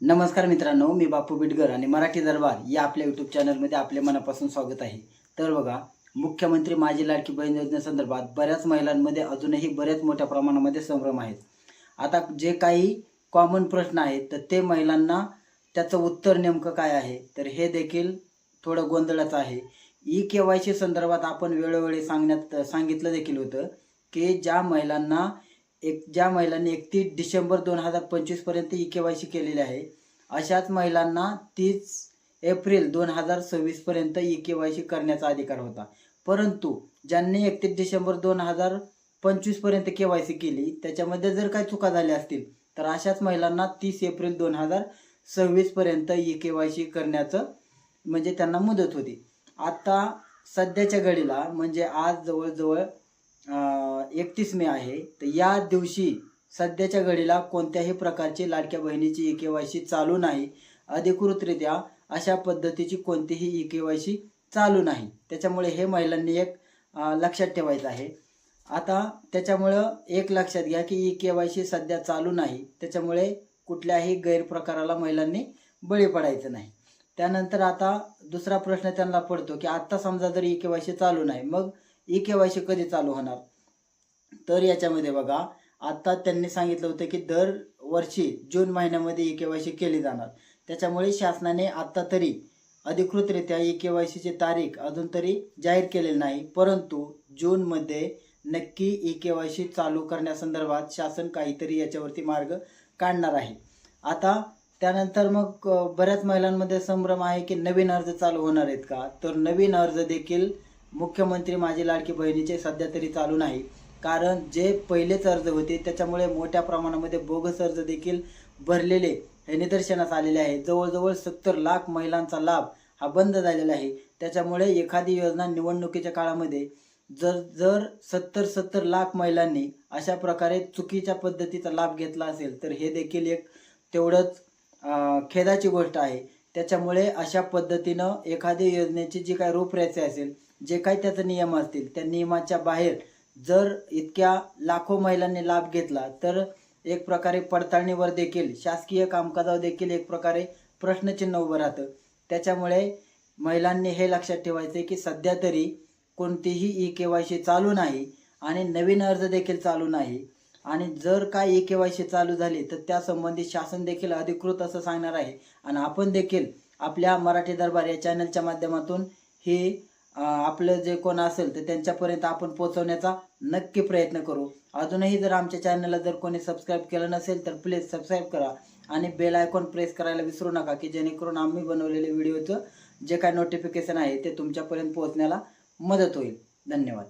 नमस्कार मित्रांनो, मी बापू बिडकर आणि मराठी दरबार या आपल्या यूट्यूब चॅनलमध्ये आपले मनापासून स्वागत आहे। तर बघा, मुख्यमंत्री माझी लाडकी बहीण योजनेसंदर्भात बऱ्याच महिलांमध्ये अजूनही बऱ्याच मोठ्या प्रमाणामध्ये संभ्रम आहेत। आता जे काही कॉमन प्रश्न आहेत तर ते महिलांना त्याचं उत्तर नेमकं काय आहे तर हे देखील थोडं गोंधळाचं आहे। ई-केवायसी संदर्भात आपण वेळोवेळी सांगितलं देखील होतं की ज्या महिलांनी 31 डिसेंबर 2025 पर्यंत ई-केवायसी केलेली आहे अशाच महिलांना 30 एप्रिल 2026 पर्यंत ई-केवायसी करण्याचा अधिकार होता। परंतु ज्यांनी 31 डिसेंबर 2025 पर्यंत केवायसी केली त्याच्यामध्ये जर काही चुका झाल्या असतील तर अशाच महिलांना 30 एप्रिल 2026 पर्यंत ई-केवायसी करण्याचं म्हणजे त्यांना मुदत होती। आता सध्याच्या घडीला म्हणजे आज जवळजवळ 31 मे आहे, तर या दिवशी सध्याच्या घडीला कोणत्याही प्रकारची लाडक्या बहिणीची ई-केवायसी चालू नाही। अधिकृतरित्या अशा पद्धतीची कोणतीही ई-केवायसी चालू नाही। त्याच्यामुळे हे महिलांनी एक लक्षात ठेवायचं आहे। आता त्याच्यामुळे एक लक्षात घ्या की ई-केवायसी सध्या चालू नाही, त्याच्यामुळे कुठल्याही गैरप्रकाराला महिलांनी बळी पडायचं नाही। त्यानंतर आता दुसरा प्रश्न त्यांना पडतो की आता समजा जर ई-केवायसी चालू नाही, मग ई-केवायसी कधी चालू होणार? तर याच्यामध्ये बघा, आता त्यांनी सांगितलं होतं की दर वर्षी जून महिन्यामध्ये ई-केवायसी केली जाणार। त्याच्यामुळे शासनाने आता तरी अधिकृतरित्या ई-केवायसीची तारीख अजून तरी जाहीर केलेली नाही, परंतु जूनमध्ये नक्की ई-केवायसी चालू करण्यासंदर्भात शासन काहीतरी याच्यावरती मार्ग काढणार आहे। आता त्यानंतर मग बऱ्याच महिलांमध्ये संभ्रम आहे की नवीन अर्ज चालू होणार आहेत का? तर नवीन अर्ज देखील मुख्यमंत्री माझी लाडकी बहिणीचे सध्या तरी चालू नाही, कारण जे पहिलेच अर्ज होते त्याच्यामुळे मोठ्या प्रमाणामध्ये बोगस अर्ज देखील भरलेले हे निदर्शनास आलेले आहे। जवळजवळ 70 लाख महिलांचा लाभ हा बंद झालेला आहे। त्याच्यामुळे एखादी योजना निवडणुकीच्या काळामध्ये जर 70 लाख महिलांनी अशा प्रकारे चुकीच्या पद्धतीचा लाभ घेतला असेल तर हे देखील एक तेवढंच खेदाची गोष्ट आहे। त्याच्यामुळे अशा पद्धतीनं एखादी योजनेची जी काही रूपरेषा असेल, जे काही त्याचे नियम असतील, त्या नियमाच्या बाहेर जर इतक्या लाखो महिलांनी लाभ घेतला तर एक प्रकारे पडताळणीवर देखील शासकीय कामकाजावर देखील एक प्रकारे प्रश्नचिन्ह उभं राहतं। त्याच्यामुळे महिलांनी हे लक्षात ठेवायचे की सध्या तरी कोणतीही ई-केवायसी चालू नाही आणि नवीन अर्ज देखील चालू नाही, आणि जर काय ई-केवायसी चालू झाली तर त्या संबंधित शासन देखील अधिकृत असं सांगणार आहे। आणि आपण देखील आपल्या मराठी दरबार या चॅनलच्या माध्यमातून हे आपलं जे कोण असेल तर त्यांच्यापर्यंत आपण पोहोचवण्याचा नक्की प्रयत्न करू। अजूनही जर आमच्या चॅनलला जर कोणी सबस्क्राईब केलं नसेल तर प्लीज सबस्क्राईब करा आणि बेल आयकॉन प्रेस करायला विसरू नका की जेणेकरून आम्ही बनवलेले व्हिडिओचं जे काही नोटिफिकेशन आहे ते तुमच्यापर्यंत पोहोचण्याला मदत होईल। धन्यवाद।